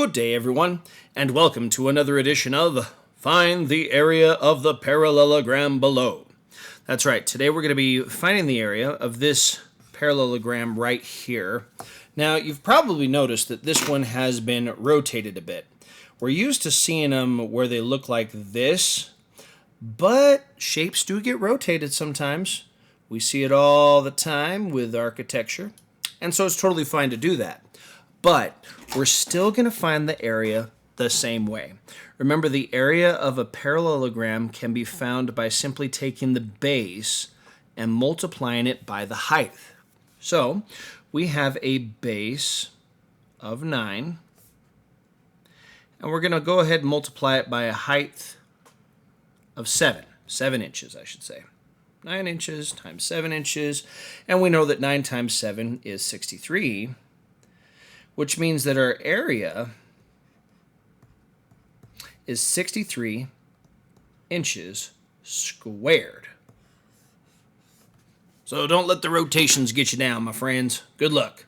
Good day, everyone, and welcome to another edition of Find the Area of the Parallelogram Below. That's right, today we're going to be finding the area of this parallelogram right here. Now, you've probably noticed that this one has been rotated a bit. We're used to seeing them where they look like this, but shapes do get rotated sometimes. We see it all the time with architecture, and so it's totally fine to do that. But we're still going to find the area the same way. Remember, the area of a parallelogram can be found by simply taking the base and multiplying it by the height. So we have a base of 9, and we're going to go ahead and multiply it by a height of 7 inches, I should say. 9 inches times 7 inches, and we know that 9 times 7 is 63, which means that our area is 63 inches squared. So don't let the rotations get you down, my friends. Good luck.